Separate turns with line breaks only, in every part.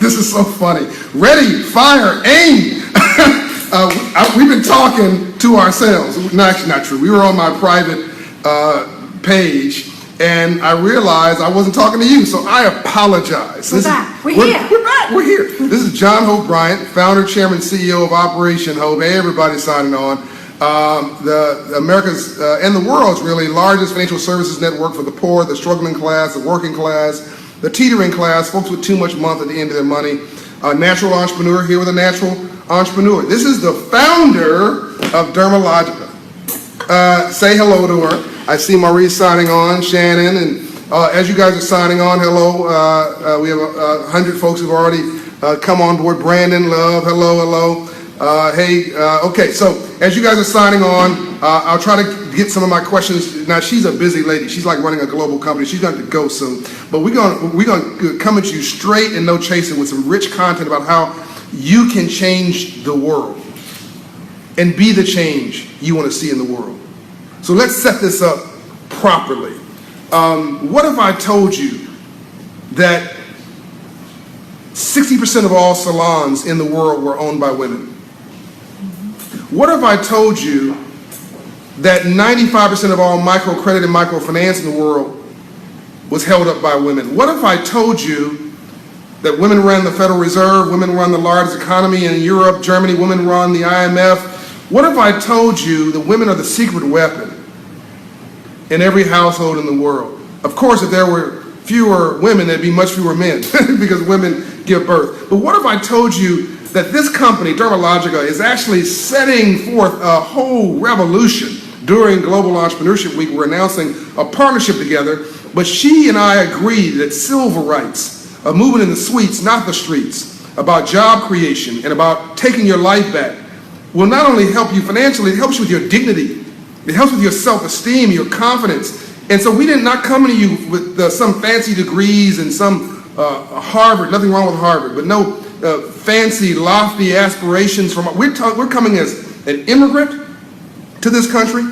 This is so funny. Ready, fire, aim. We've been talking to ourselves. No, actually not true. We were on my private page, and I realized I wasn't talking to you, so I apologize.
We're back. We're here.
We're back. We're here. This is John Hope Bryant, founder, chairman, CEO of Operation Hope. Hey, everybody signing on. The America's and the world's really largest financial services network for the poor, the struggling class, the working class, the teetering class, folks with too much month at the end of their money. A natural entrepreneur here with a natural entrepreneur. This is the founder of Dermalogica. Say hello to her. I see Maurice signing on, Shannon, and as you guys are signing on, hello. We have 100 folks who've already come on board. Brandon, Love, hello. Okay, so as you guys are signing on, I'll try to get some of my questions. Now, she's a busy lady. She's like running a global company. She's going to go soon. But we're going to come at you straight and no chasing with some rich content about how you can change the world and be the change you want to see in the world. So let's set this up properly. What if I told you that 60% of all salons in the world were owned by women? What if I told you that 95% of all microcredit and microfinance in the world was held up by women? What if I told you that women run the Federal Reserve, women run the largest economy in Europe, Germany, women run the IMF? What if I told you that women are the secret weapon in every household in the world? Of course, if there were fewer women, there'd be much fewer men because women give birth. But what if I told you that this company, Dermalogica, is actually setting forth a whole revolution? During Global Entrepreneurship Week, we're announcing a partnership together, but she and I agree that civil rights, a movement in the suites, not the streets, about job creation and about taking your life back, will not only help you financially, it helps you with your dignity. It helps with your self-esteem, your confidence. And so we did not come to you with some fancy degrees and some Harvard, nothing wrong with Harvard, but no fancy, lofty aspirations from. We're coming as an immigrant to this country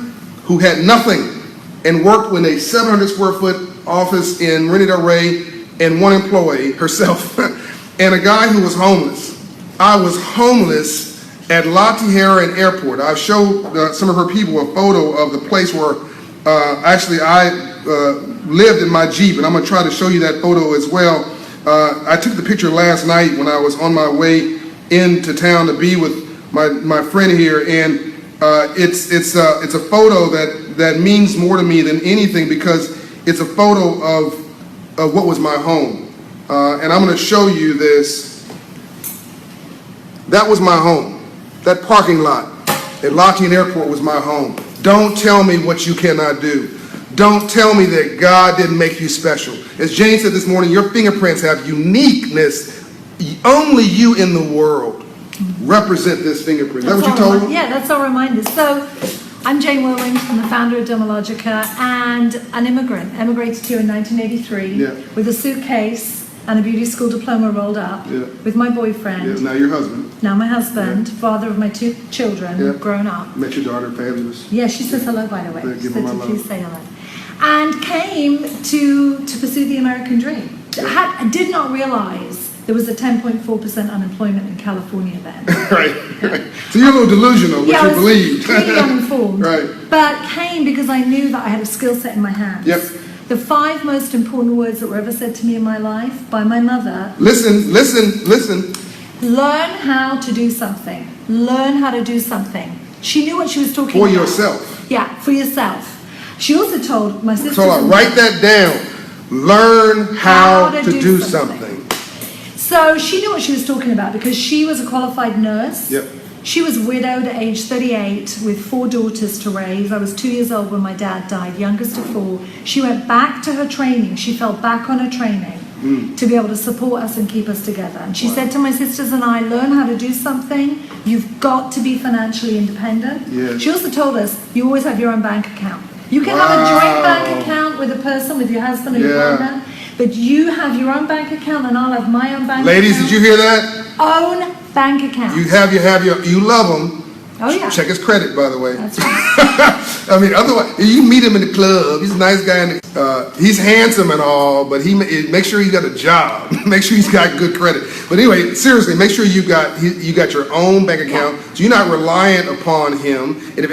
who had nothing and worked in a 700 square foot office in Marina Del Rey and one employee, herself, and a guy who was homeless. I was homeless at La Tijeran Airport. I showed some of her people a photo of the place where actually I lived in my Jeep, and I'm going to try to show you that photo as well. I took the picture last night when I was on my way into town to be with my friend here, and it's a photo that means more to me than anything because it's a photo of what was my home. And I'm going to show you this. That was my home. That parking lot at Latian Airport was my home. Don't tell me what you cannot do. Don't tell me that God didn't make you special. As Jane said this morning, your fingerprints have uniqueness. Only you in the world represent this fingerprint. Is that what you told me?
Yeah, that's our reminder. So I'm Jane Wurwand. I'm the founder of Dermalogica and an immigrant. Emigrated here in 1983 with a suitcase and a beauty school diploma rolled up with my boyfriend.
Yeah, now your husband.
Now my husband, father of my 2 children, grown up.
Met your daughter, fabulous.
Yeah, she says hello, by the way.
Give her my love.
Please say hello. And came to pursue the American dream. I did not realize there was a 10.4% unemployment in California then.
Right. So you're a little delusional, but you believed.
Really uninformed.
Right.
But came because I knew that I had a skill set in my hands.
Yep.
The 5 most important words that were ever said to me in my life by my mother.
Listen.
Learn how to do something. Learn how to do something. She knew what she was talking about.
For yourself.
Yeah, for yourself. She also told my sister.
So write that down. Learn how to do something.
So she knew what she was talking about because she was a qualified nurse.
Yep.
She was widowed at age 38 with 4 daughters to raise. I was 2 years old when my dad died, youngest of 4. She went back to her training. She fell back on her training to be able to support us and keep us together. And she said to my sisters and I, learn how to do something. You've got to be financially independent.
Yes.
She also told us, you always have your own bank account. You can have a joint bank account with a person, with your husband or your partner, but you have your own bank account and I'll have my own bank account.
Ladies, did you hear that?
Own bank account.
You love him.
Oh yeah.
Check his credit, by the way.
That's right.
I mean, otherwise, you meet him in the club. He's a nice guy. He's handsome and all, but make sure he's got a job. Make sure he's got good credit. But anyway, seriously, make sure you got your own bank account, so you're not reliant upon him. And if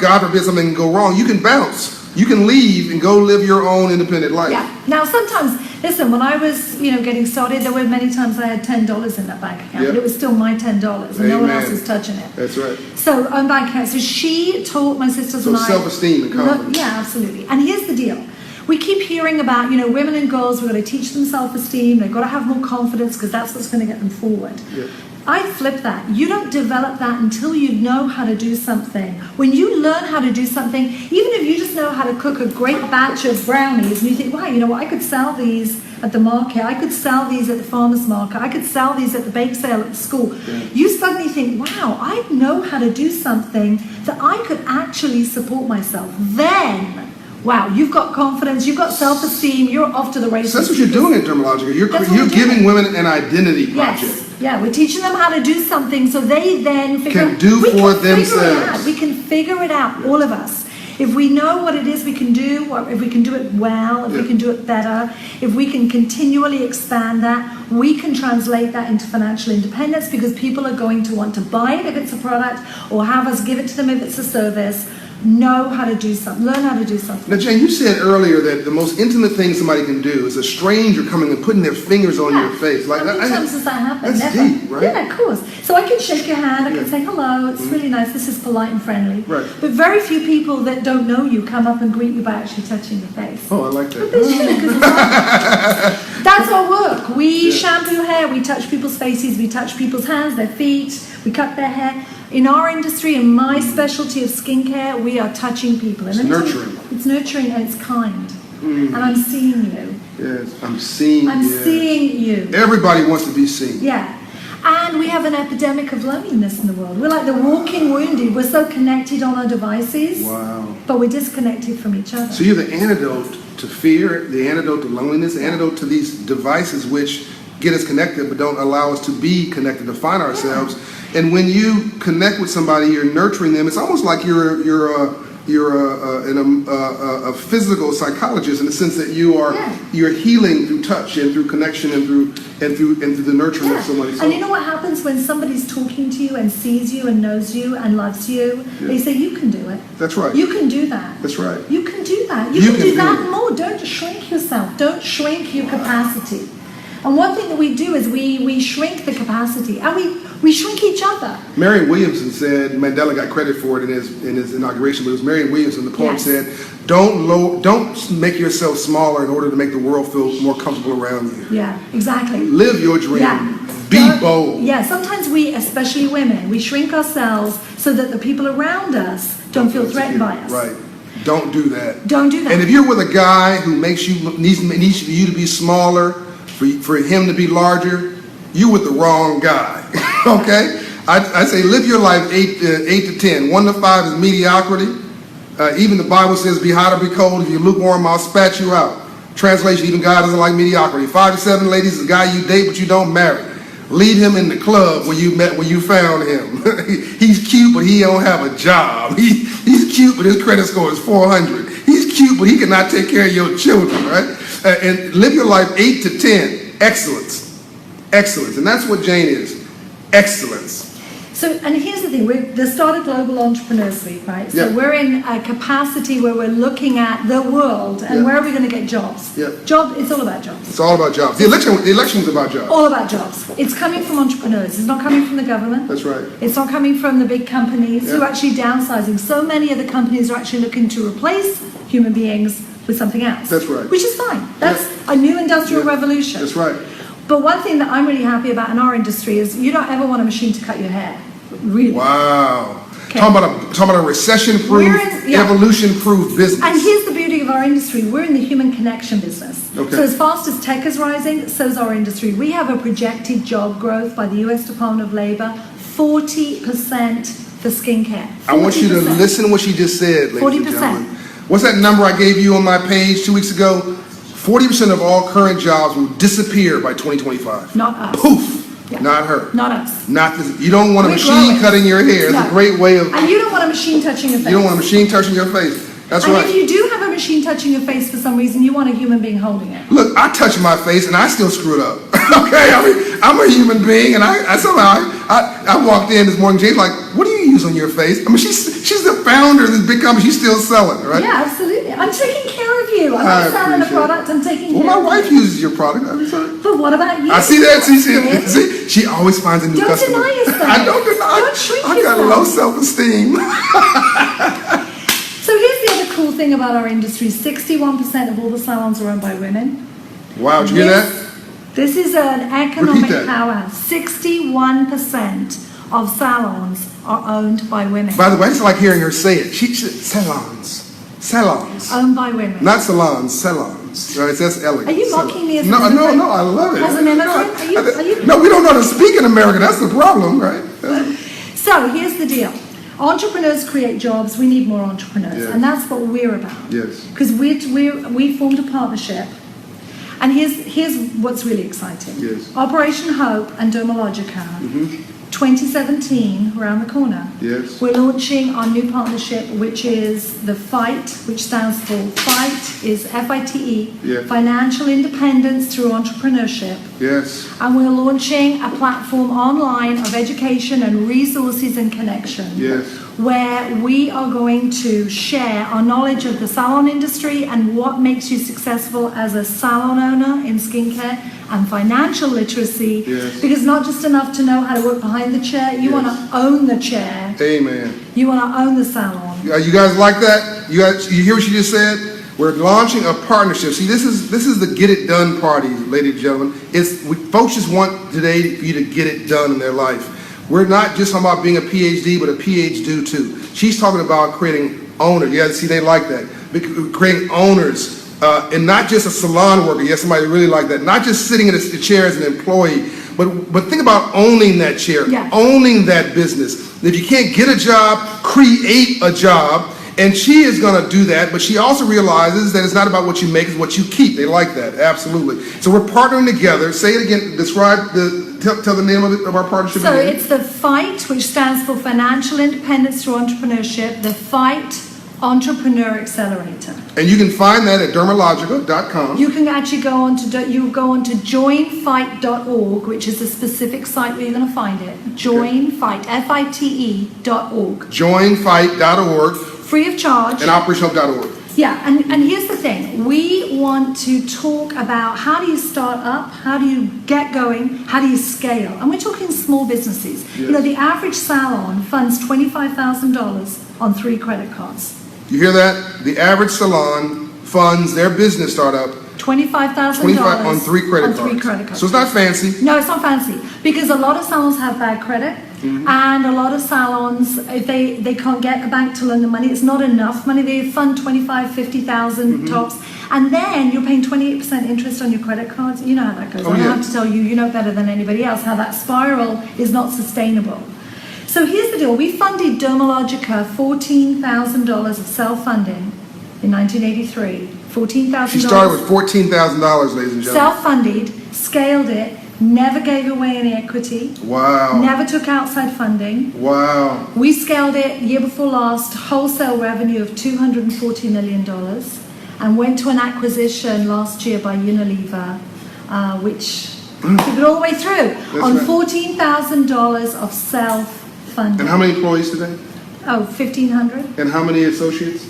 God forbid something can go wrong, you can bounce. You can leave and go live your own independent life.
Yeah. Now, sometimes, listen, when I was, getting started, there were many times I had $10 in that bank account, but it was still my $10, and no one else was touching it.
That's right.
So, on bank account. So she taught my sisters and I.
Self-esteem and confidence.
Yeah, absolutely. And here's the deal. We keep hearing about, women and girls, we've got to teach them self-esteem, they've got to have more confidence because that's what's going to get them forward. Yeah. I flip that. You don't develop that until you know how to do something. When you learn how to do something, even if you just know how to cook a great batch of brownies, and you think, wow, you know what, I could sell these at the market, I could sell these at the farmer's market, I could sell these at the bake sale at the school. Yeah. You suddenly think, wow, I know how to do something that I could actually support myself. Then, wow, you've got confidence, you've got self-esteem, you're off to the races.
So that's what you're doing at Dermalogica. You're giving women an identity project.
Yeah, we're teaching them how to do something so they then
can do for themselves.
We can figure it out, all of us. If we know what it is we can do, if we can do it well, if we can do it better, if we can continually expand that, we can translate that into financial independence because people are going to want to buy it if it's a product or have us give it to them if it's a service. Know how to do something. Learn how to do something.
Now, Jane, you said earlier that the most intimate thing somebody can do is a stranger coming and putting their fingers on your face.
Like, how many times does that happen?
That's
Never.
deep, right?
Yeah, of course. So I can shake your hand. I can say hello. It's really nice. This is polite and friendly.
Right.
But very few people that don't know you come up and greet you by actually touching your face.
Oh, I like that.
But they should, because that's our work. We shampoo hair. We touch people's faces. We touch people's hands, their feet. We cut their hair. In our industry, in my specialty of skincare, we are touching people.
It's nurturing.
It's nurturing and it's kind. And I'm seeing you.
Yes, I'm seeing
you.
Everybody wants to be seen.
Yeah. And we have an epidemic of loneliness in the world. We're like the walking wounded. We're so connected on our devices.
Wow.
But we're disconnected from each other.
So you're the antidote to fear, the antidote to loneliness, the antidote to these devices which get us connected but don't allow us to be connected, to find ourselves. Yeah. And when you connect with somebody, you're nurturing them. It's almost like you're a physical psychologist in the sense that you're healing through touch and through connection and through the nurturing of somebody.
And you know what happens when somebody's talking to you and sees you and knows you and loves you? Yeah. They say, you can do it.
That's right.
You can do that.
That's right.
You can do that. You can do that more. Don't shrink yourself. Don't shrink your capacity. And one thing that we do is we shrink the capacity, and we shrink each other.
Marion Williamson said, Mandela got credit for it in his inauguration, but it was Marion Williamson, the poem said, don't make yourself smaller in order to make the world feel more comfortable around you.
Yeah, exactly.
Live your dream.
Yeah.
Be bold.
Yeah, sometimes we, especially women, we shrink ourselves so that the people around us don't feel threatened by us.
Right. Don't do that.
Don't do that.
And if you're with a guy who needs you to be smaller, for him to be larger, you're with the wrong guy. Okay? I say live your life 8 to 10. 1 to 5 is mediocrity. Even the Bible says be hot or be cold. If you're lukewarm, I'll spat you out. Translation, even God doesn't like mediocrity. 5 to 7, ladies, is a guy you date but you don't marry. Leave him in the club where you found him. He's cute, but he don't have a job. He's cute, but his credit score is 400. He's cute, but he cannot take care of your children, right? And live your life 8 to 10. Excellence. Excellence. And that's what Jane is. Excellence.
So, and here's the thing, we're the Start a Global Entrepreneurs Week, right? So we're in a capacity where we're looking at the world and where are we going to get jobs? It's all about jobs.
It's all about jobs. The election is about jobs.
All about jobs. It's coming from entrepreneurs. It's not coming from the government.
That's right.
It's not coming from the big companies who are actually downsizing. So many of the companies are actually looking to replace human beings with something else.
That's right.
Which is fine. That's a new industrial revolution.
That's right.
But one thing that I'm really happy about in our industry is you don't ever want a machine to cut your hair. Really.
Wow. Okay. Talking about a recession-proof, evolution-proof business.
And here's the beauty of our industry. We're in the human connection business. Okay. So as fast as tech is rising, so is our industry. We have a projected job growth by the U.S. Department of Labor, 40% for skincare. 40%.
I want you to listen to what she just said, ladies
40%.
and gentlemen. What's that number I gave you on my page 2 weeks ago? 40% of all current jobs will disappear by 2025.
Not us.
Poof. Yeah. Not her.
Not us.
Not this. You don't want a machine cutting your hair. It's a great way of...
And you don't want a machine touching your face.
You don't want a machine touching your face. That's right.
And if you do have a machine touching your face for some reason, you want a human being holding it.
Look, I touch my face and I still screw it up. Okay? I mean, I'm a human being, and I somehow walked in this morning. James like, what do you use on your face? I mean, she's the founder of this big company. She's still selling, right?
Yeah, absolutely. I'm taking care of you. I'm not selling a product. I'm taking care of you.
Well, my wife uses your product.
But what about you?
I see that. See, she always finds a new customer.
Don't deny yourself.
I don't deny.
Don't shrink
I got
yourself.
low self-esteem.
So here's the other cool thing about our industry. 61% of all the salons are owned by women.
Wow, did you hear that?
This is an economic
Repeat that.
powerhouse. 61% of salons are owned by women.
By the way, it's like hearing her say it. She said salons.
Owned by women.
Not salons, salons. Right? That's elegant.
Are you mocking me as an
No,
immigrant?
no, I love it.
As an immigrant? Are you?
No, we don't know how to speak in America. That's the problem, right?
So here's the deal. Entrepreneurs create jobs. We need more entrepreneurs,
Yes.
and that's what we're about.
Yes.
Because we formed a partnership, and here's what's really exciting.
Yes.
Operation Hope and Dermalogica, 2017, around the corner.
Yes.
We're launching our new partnership, which is the FIGHT, which stands for FIGHT is FITE,
Yeah.
Financial Independence Through Entrepreneurship.
Yes.
And we're launching a platform online of education and resources and connection.
Yes.
Where we are going to share our knowledge of the salon industry and what makes you successful as a salon owner in skincare and financial literacy.
Yes.
Because not just enough to know how to work behind the chair, you want to own the chair.
Amen.
You want to own the salon.
You guys like that? You hear what she just said? We're launching a partnership. See, this is the get it done party, ladies and gentlemen. Folks just want today for you to get it done in their life. We're not just talking about being a PhD, but a PhD too. She's talking about creating owners. Yeah, see, they like that. Creating owners, and not just a salon worker. Yes, somebody really like that. Not just sitting in a chair as an employee, but think about owning that chair,
Yeah.
owning that business. If you can't get a job, create a job. And she is going to do that, but she also realizes that it's not about what you make, it's what you keep. They like that, absolutely. So we're partnering together. Say it again, tell the name of our partnership
So
again.
it's the FIGHT, which stands for Financial Independence Through Entrepreneurship, the FIGHT Entrepreneur Accelerator.
And you can find that at Dermalogica.com.
You can actually go on to joinfight.org, which is a specific site where you're going to find it. Joinfight, FITE.org.
Joinfight.org
Free of charge.
and OperationHope.org.
Yeah, and here's the thing. We want to talk about how do you start up, how do you get going, how do you scale? And we're talking small businesses.
Yes.
You know, the average salon funds $25,000 on 3 credit cards.
You hear that? The average salon funds their business startup
$25,000
on 3 credit cards. So it's not fancy.
No, it's not fancy, because a lot of salons have bad credit, and a lot of salons, if they can't get a bank to loan the money, it's not enough money. They fund 25, 50,000 tops, and then you're paying 28% interest on your credit cards. You know how that goes. I don't have to tell you, you know better than anybody else how that spiral is not sustainable. So here's the deal. We funded Dermalogica $14,000 of self-funding in 1983. $14,000.
She started with $14,000, ladies and gentlemen.
Self-funded, scaled it, never gave away any equity.
Wow.
Never took outside funding.
Wow.
We scaled it year before last, wholesale revenue of $240 million, and went to an acquisition last year by Unilever, which took it all the way through, on
right.
$14,000 of self-funding.
And how many employees today?
Oh, 1,500.
And how many associates?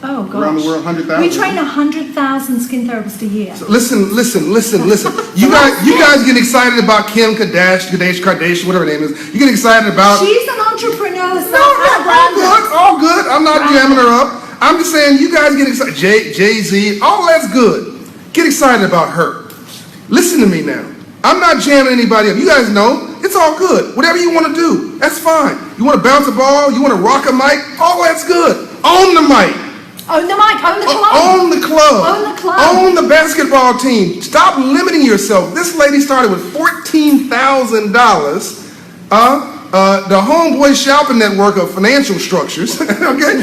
Oh, gosh.
Around the world, 100,000?
We train 100,000 skin therapists a year.
So listen. You guys get excited about Kim Kardashian, whatever her name is. You get excited about...
She's an entrepreneur.
All good. I'm not jamming her up. I'm just saying you guys get excited. Jay-Z, all that's good. Get excited about her. Listen to me now. I'm not jamming anybody up. You guys know it's all good. Whatever you want to do, that's fine. You want to bounce a ball? You want to rock a mic? All that's good. Own the mic.
Own the mic, own the club.
Own the club.
Own the club.
Own the basketball team. Stop limiting yourself. This lady started with $14,000. The Homeboy Shopping Network of financial structures, okay?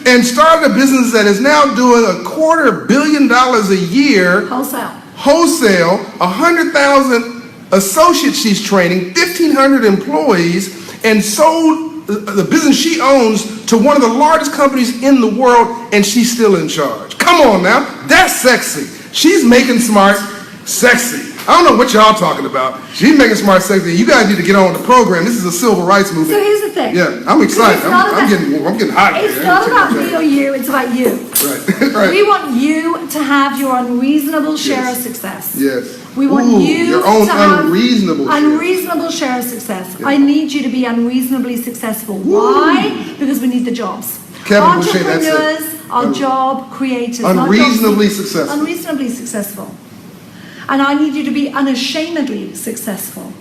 And started a business that is now doing $250 million a year. Wholesale, 100,000 associates she's training, 1,500 employees, and sold the business she owns to one of the largest companies in the world, and she's still in charge. Come on now, that's sexy. She's making smart sexy. I don't know what y'all talking about. She's making smart sexy. You guys need to get on the program. This is a civil rights movement.
So here's the thing.
Yeah, I'm excited. I'm getting hot here.
It's not about me or you, it's about you.
Right. Right.
We want you to have your unreasonable share of success.
Yes.
We want you
your own
to have
unreasonable
share of success.
Yeah.
I need you to be unreasonably successful. Why? Because we need the jobs.
Kevin Boucher, that's it.
Entrepreneurs are job creators.
Unreasonably successful.
Unreasonably successful. And I need you to be unashamedly successful.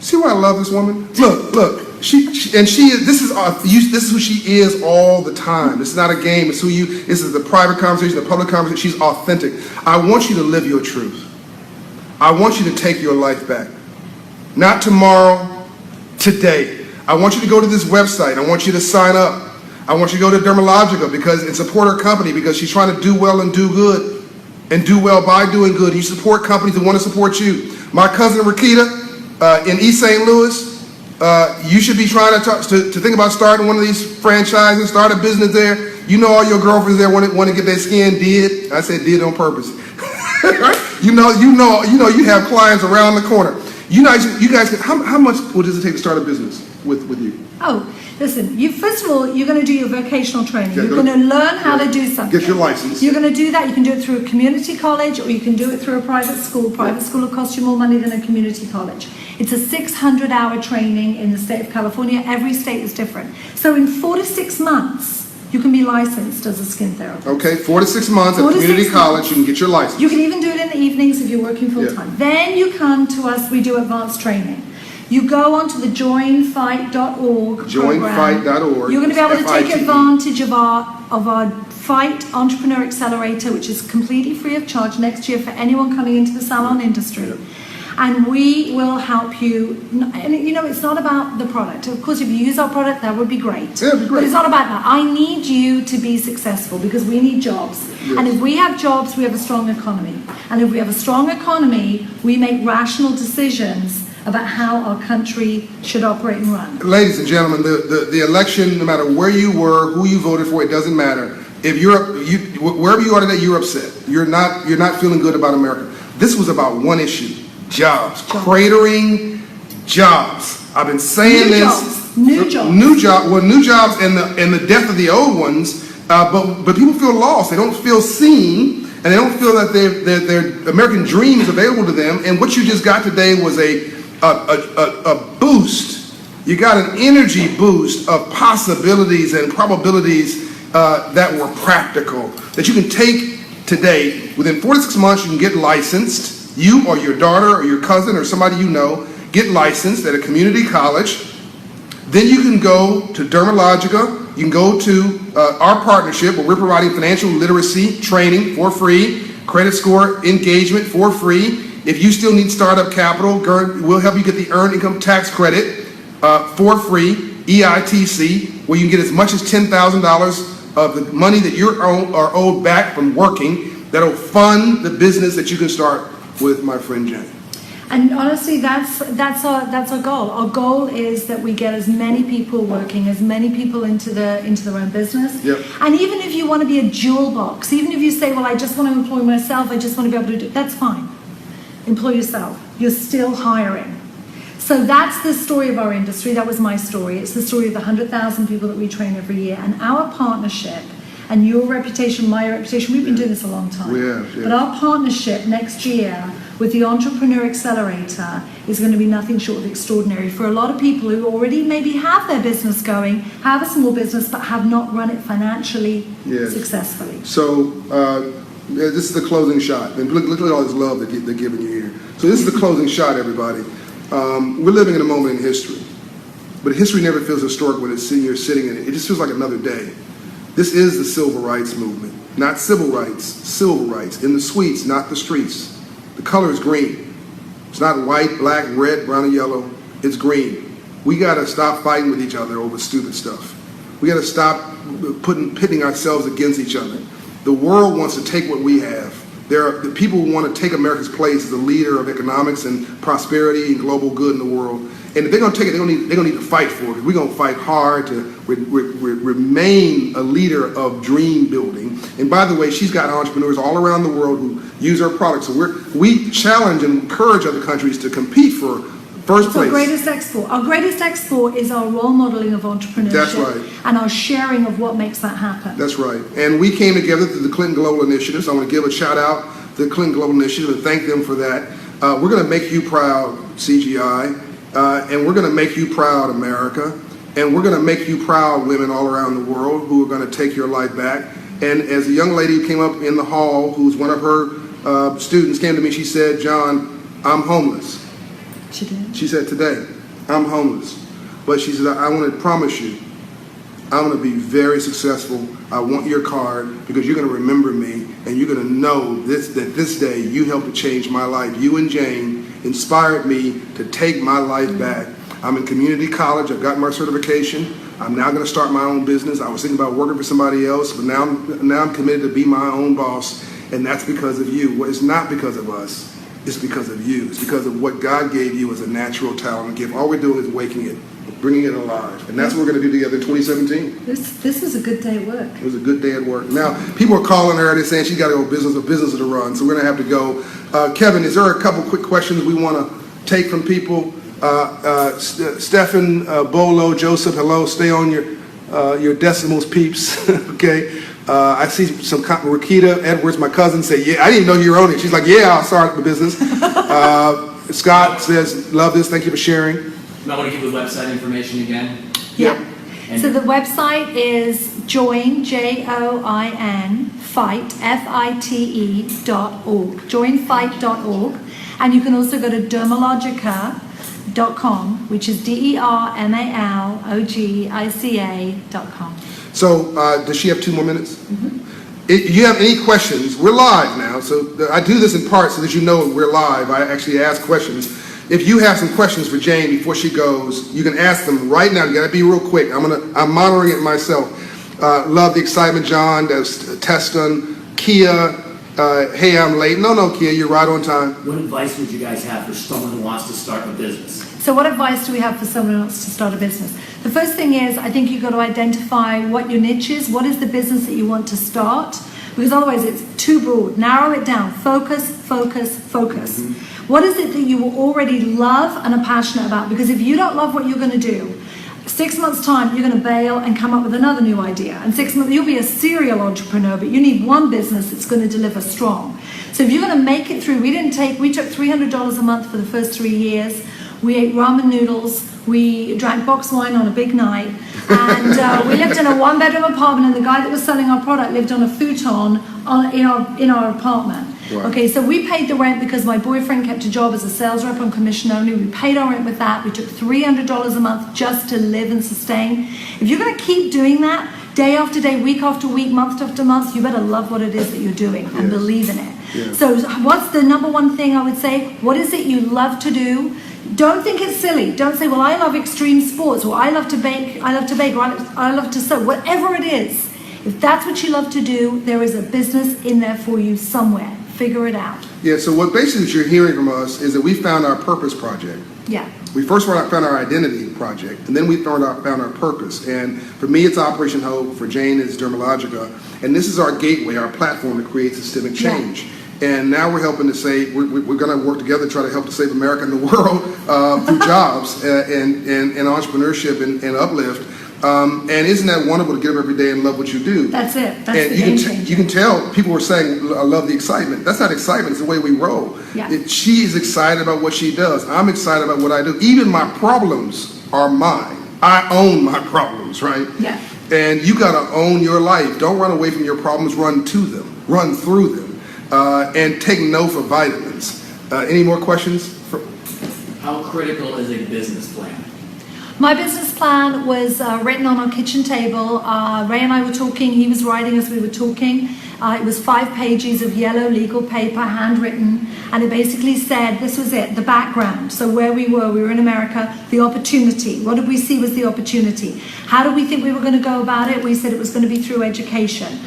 See why I love this woman? Look. She is. This is who she is all the time. This is not a game. It's who you. This is the private conversation, the public conversation. She's authentic. I want you to live your truth. I want you to take your life back. Not tomorrow, today. I want you to go to this website. I want you to sign up. I want you to go to Dermalogica and support her company because she's trying to do well and do good and do well by doing good. You support companies that want to support you. My cousin Rakita in East St. Louis, you should be trying to think about starting one of these franchises, start a business there. You know all your girlfriends there want to get their skin did. I said did on purpose. You know, you have clients around the corner. You guys, how much does it take to start a business with you?
Oh, listen, first of all, you're going to do your vocational training. You're going to learn how to do something.
Get your license.
You're going to do that. You can do it through a community college or you can do it through a private school. Private school will cost you more money than a community college. It's a 600-hour training in the state of California. Every state is different. So in 4 to 6 months, you can be licensed as a skin therapist.
Okay, 4 to 6 months at community college, you can get your license.
You can even do it in the evenings if you're working full-time. Yeah. Then you come to us, we do advanced training. You go onto the joinfight.org
Joinfight.org.
You're going to be able to take advantage of our Fight Entrepreneur Accelerator, which is completely free of charge next year for anyone coming into the salon industry. Yeah. And we will help you. And it's not about the product. Of course, if you use our product, that would be great.
Yeah, it'd be great.
But it's not about that. I need you to be successful because we need jobs. Yes. And if we have jobs, we have a strong economy. And if we have a strong economy, we make rational decisions about how our country should operate and run.
Ladies and gentlemen, the election, no matter where you were, who you voted for, it doesn't matter. If wherever you are today, you're upset. You're not feeling good about America. This was about one issue. Jobs. Cratering jobs. I've been saying
New jobs
and the death of the old ones, but people feel lost. They don't feel seen, and they don't feel that their American dream is available to them. And what you just got today was a boost. You got an energy boost of possibilities and probabilities that were practical, that you can take today. Within 4 to 6 months, you can get licensed. You or your daughter or your cousin or somebody you know get licensed at a community college. Then you can go to Dermalogica. You can go to our partnership where we're providing financial literacy training for free, credit score engagement for free. If you still need startup capital, we'll help you get the Earned Income Tax Credit for free, EITC, where you can get as much as $10,000 of the money that you are owed back from working. That'll fund the business that you can start with my friend Jane.
And honestly, that's our goal. Our goal is that we get as many people working, as many people into their own business.
Yep.
And even if you want to be a jewel box, even if you say, well, I just want to employ myself, I just want to be able to do it, that's fine. Employ yourself. You're still hiring. So that's the story of our industry. That was my story. It's the story of the 100,000 people that we train every year. And our partnership, and your reputation, my reputation, we've been doing this a long time.
Yeah.
But our partnership next year with the Entrepreneur Accelerator is going to be nothing short of extraordinary for a lot of people who already maybe have their business going, have a small business, but have not run it financially successfully.
So this is the closing shot. And look at all this love that they're giving you here. So this is the closing shot, everybody. We're living in a moment in history. But history never feels historic when you're sitting in it. It just feels like another day. This is the civil rights movement. Not civil rights, civil rights. In the suites, not the streets. The color is green. It's not white, black, red, brown, and yellow. It's green. We got to stop fighting with each other over stupid stuff. We got to stop pitting ourselves against each other. The world wants to take what we have The people who want to take America's place as a leader of economics and prosperity and global good in the world. And if they're going to take it, they're going to need to fight for it. We're going to fight hard to remain a leader of dream building. And by the way, she's got entrepreneurs all around the world who use her products. So we challenge and encourage other countries to compete for first place.
Our greatest export. Our greatest export is our role modeling of entrepreneurship.
That's right.
And our sharing of what makes that happen.
That's right. And we came together through the Clinton Global Initiative. So I want to give a shout out to the Clinton Global Initiative and thank them for that. We're going to make you proud, CGI. And we're going to make you proud, America. And we're going to make you proud, women all around the world who are going to take your life back. And as a young lady who came up in the hall, who's one of her students, came to me, she said, John, I'm homeless.
She did?
She said, today, I'm homeless. But she said, I want to promise you, I'm going to be very successful. I want your card because you're going to remember me and you're going to know that this day you helped to change my life. You and Jane inspired me to take my life back. I'm in community college. I've gotten my certification. I'm now going to start my own business. I was thinking about working for somebody else, but now I'm committed to be my own boss, and that's because of you. Well, it's not because of us. It's because of you. It's because of what God gave you as a natural talent and gift. All we're doing is waking it, bringing it alive, and that's what we're going to do together in 2017.
This was a good day at work.
It was a good day at work. Now, people are calling her. They're saying she's got to go business to run, so we're going to have to go. Kevin, is there a couple quick questions we want to take from people? Stephen, Bolo, Joseph, hello. Stay on your decimals, peeps. Okay. I see some Rakita Edwards, my cousin, say, yeah, I didn't even know you were on it. She's like, yeah, I'll start the business. Scott says, love this. Thank you for sharing.
You might want to give the website information again.
Yeah.
And
so the website is join, Join, fight, FITE.org, joinfight.org. And you can also go to Dermalogica.com, which is DERMALOGICA.com.
So does she have 2 more minutes?
Mm-hmm.
If you have any questions, we're live now. So I do this in part so that you know we're live. I actually ask questions. If you have some questions for Jane before she goes, you can ask them right now. You got to be real quick. I'm monitoring it myself. Love the excitement, John. That's Teston, Kia. Hey, I'm late. No, Kia, you're right on time.
what advice would you guys have for someone who wants to start a business?
So what advice do we have for someone who wants to start a business? The first thing is, I think you've got to identify what your niche is. What is the business that you want to start? Because otherwise it's too broad. Narrow it down. Focus. Mm-hmm. What is it that you already love and are passionate about? Because if you don't love what you're going to do, 6 months' time, you're going to bail and come up with another new idea. And 6 months, you'll be a serial entrepreneur, but you need one business that's going to deliver strong. So if you're going to make it through, we took $300 a month for the first 3 years. We ate ramen noodles. We drank box wine on a big night. And we lived in a 1-bedroom apartment, and the guy that was selling our product lived on a futon in our apartment.
Wow.
Okay, so we paid the rent because my boyfriend kept a job as a sales rep on commission only. We paid our rent with that. We took $300 a month just to live and sustain. If you're going to keep doing that day after day, week after week, month after month, you better love what it is that you're doing and believe in it.
Yeah.
So what's the number one thing I would say? What is it you love to do? Don't think it's silly. Don't say, well, I love extreme sports, or I love to bake, or I love to sew. Whatever it is, if that's what you love to do, there is a business in there for you somewhere. Figure it out.
Yeah, so what basically you're hearing from us is that we found our purpose project.
Yeah.
We first found our identity project, and then we found our purpose. And for me, it's Operation Hope. For Jane, it's Dermalogica. And this is our gateway, our platform to create systemic change. Yeah. And now we're helping to save, we're going to work together to try to help to save America and the world through jobs and entrepreneurship and uplift. And isn't that wonderful to get up every day and love what you do?
That's it. That's
and
the game changer.
you can tell people were saying, I love the excitement. That's not excitement. It's the way we roll.
Yeah.
She is excited about what she does. I'm excited about what I do. Even my problems are mine. I own my problems, right?
Yeah.
And you got to own your life. Don't run away from your problems. Run to them. Run through them. And take no for vitamins. Any more questions?
How critical is a business plan?
My business plan was written on our kitchen table. Ray and I were talking. He was writing as we were talking. It was 5 pages of yellow legal paper, handwritten, and it basically said, this was it, the background. So where we were in America, the opportunity. What did we see was the opportunity? How did we think we were going to go about it? We said it was going to be through education.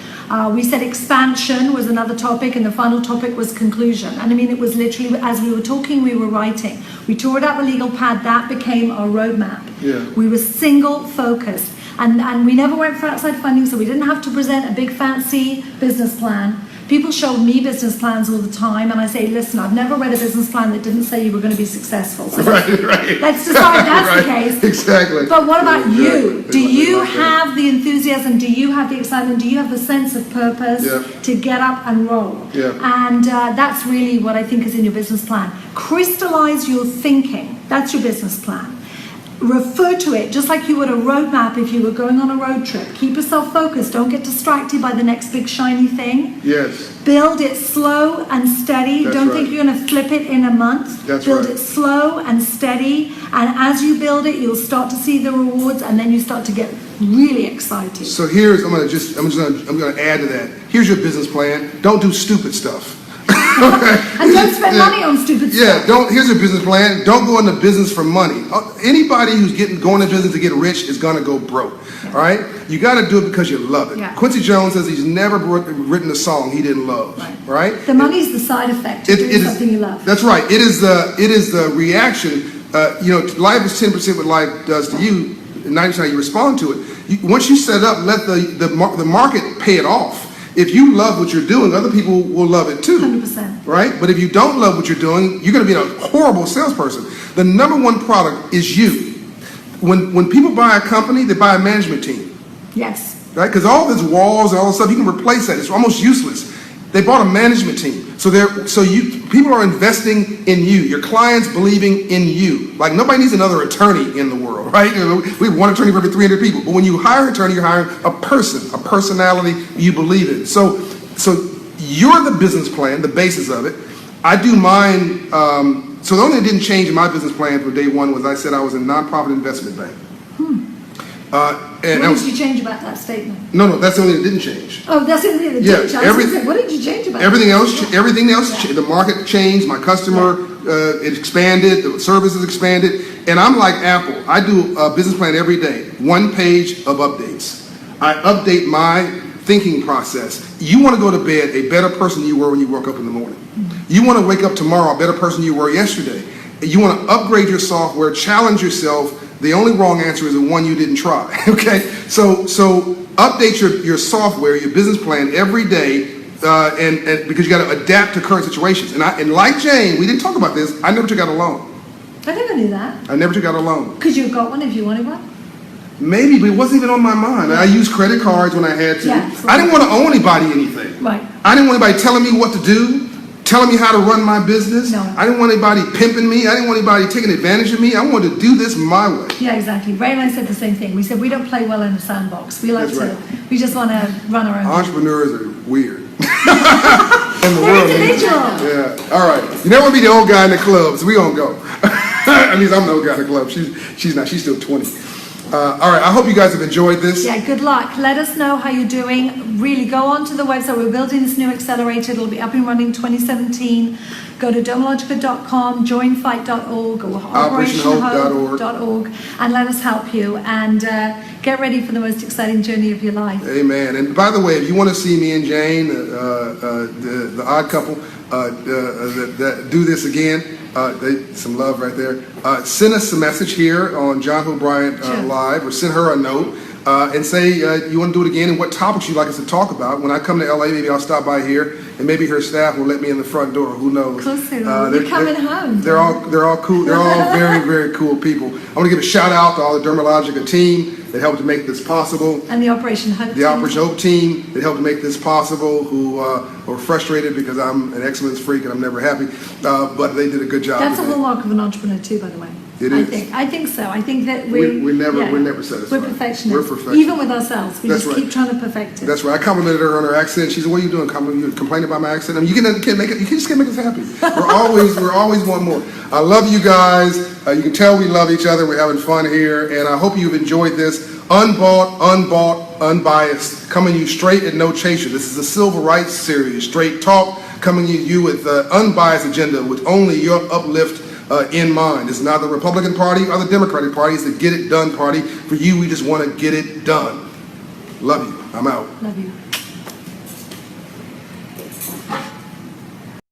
We said expansion was another topic, and the final topic was conclusion. And I mean, it was literally, as we were talking, we were writing. We tore it out the legal pad, that became our roadmap.
Yeah.
We were single focused. And we never went for outside funding, so we didn't have to present a big fancy business plan. People show me business plans all the time, and I say, listen, I've never read a business plan that didn't say you were going to be successful. So
right.
let's decide that's
right.
the case.
Exactly.
But what about you?
Exactly.
Do you have the enthusiasm? Do you have the excitement? Do you have the sense of purpose to get up and roll?
Yeah.
And that's really what I think is in your business plan. Crystallize your thinking. That's your business plan. Refer to it just like you would a roadmap if you were going on a road trip. Keep yourself focused. Don't get distracted by the next big shiny thing.
Yes.
Build it slow and steady.
That's
Don't
right.
think you're going to flip it in a month.
That's
build
right.
it slow and steady. And as you build it, you'll start to see the rewards, and then you start to get really excited.
So here's, I'm going to add to that. Here's your business plan. Don't do stupid stuff. Okay.
And don't spend money on stupid stuff.
Here's your business plan. Don't go into business for money. Anybody who's going into business to get rich is going to go broke. All right? You got to do it because you love it.
Yeah.
Quincy Jones says he's never written a song he didn't love. Right?
The money's the side effect to doing something you love.
That's right. It is the reaction. Life is 10% what life does to you, and 90% you respond to it. Once you set it up, let the market pay it off. If you love what you're doing, other people will love it too.
100%.
Right? But if you don't love what you're doing, you're going to be a horrible salesperson. The number one product is you. When people buy a company, they buy a management team.
Yes.
Right? Because all this walls and all this stuff, you can replace that. It's almost useless. They bought a management team. People are investing in you. Your clients believing in you. Like nobody needs another attorney in the world, right? We have one attorney for every 300 people. But when you hire an attorney, you're hiring a person, a personality you believe in. So you're the business plan, the basis of it. I do mine. So the only thing that didn't change in my business plan from day one was I said I was a nonprofit investment bank.
What did you change about that statement?
No, that's the only thing that didn't change.
Oh, that's the only thing that didn't change. What did you change about
everything else? Everything else. The market changed. My customer it expanded. The services expanded. And I'm like Apple. I do a business plan every day. 1 page of updates. I update my thinking process. You want to go to bed a better person than you were when you woke up in the morning. You want to wake up tomorrow a better person than you were yesterday. You want to upgrade your software, challenge yourself. The only wrong answer is the one you didn't try. Okay, so update your software, your business plan every day, and because you got to adapt to current situations. And like Jane, we didn't talk about this. I never took out a loan.
I never knew that.
I never took out a loan.
Could you have got one if you wanted one?
Maybe, but it wasn't even on my mind. I used credit cards when I had to.
Yeah,
I didn't want to owe anybody anything.
Right.
I didn't want anybody telling me what to do. Telling me how to run my business.
No.
I didn't want anybody pimping me. I didn't want anybody taking advantage of me. I wanted to do this my way.
Yeah, exactly. Ray and I said the same thing. We said we don't play well in a sandbox. We like we just want to run our own.
Entrepreneurs are weird. In the world.
Individual.
Yeah. All right. You never want to be the old guy in the club, so we gonna go. At least I'm the old guy in the club. She's not. She's still 20. All right, I hope you guys have enjoyed this.
Yeah, good luck. Let us know how you're doing. Really, go on to the website. We're building this new accelerator. It'll be up and running 2017. Go to dermalogica.com, joinfight.org, or operationhope.org, and let us help you. And get ready for the most exciting journey of your life.
Amen. And by the way, if you want to see me and Jane, the odd couple, that do this again, some love right there. Send us a message here on John Hope Bryant Live, or send her a note and say you want to do it again and what topics you'd like us to talk about. When I come to LA, maybe I'll stop by here, and maybe her staff will let me in the front door. Who knows?
Close to they're coming home.
They're all cool. They're all very, very cool people. I want to give a shout out to all the Dermalogica team that helped to make this possible.
And the Operation Hope team.
The Operation Hope team that helped to make this possible, who were frustrated because I'm an excellence freak and I'm never happy, but they did a good job.
That's a hallmark of an entrepreneur too, by the way.
It is.
I think so. I think that
we're never satisfied.
We're perfectionists.
We're perfectionists.
Even with ourselves. We
That's
just
right.
keep trying to perfect it.
That's right. I complimented her on her accent. She said, "What are you doing? You complaining about my accent? I mean, you can't make it. You just can't make us happy. We're always want more." I love you guys. You can tell we love each other. We're having fun here, and I hope you've enjoyed this. Unbought, unbiased, coming to you straight and no chaser. This is the Civil Rights Series, straight talk, coming to you with the unbiased agenda, with only your uplift in mind. It's not the Republican Party or the Democratic Party. It's the Get It Done Party. For you, we just want to get it done. Love you. I'm out.
Love you.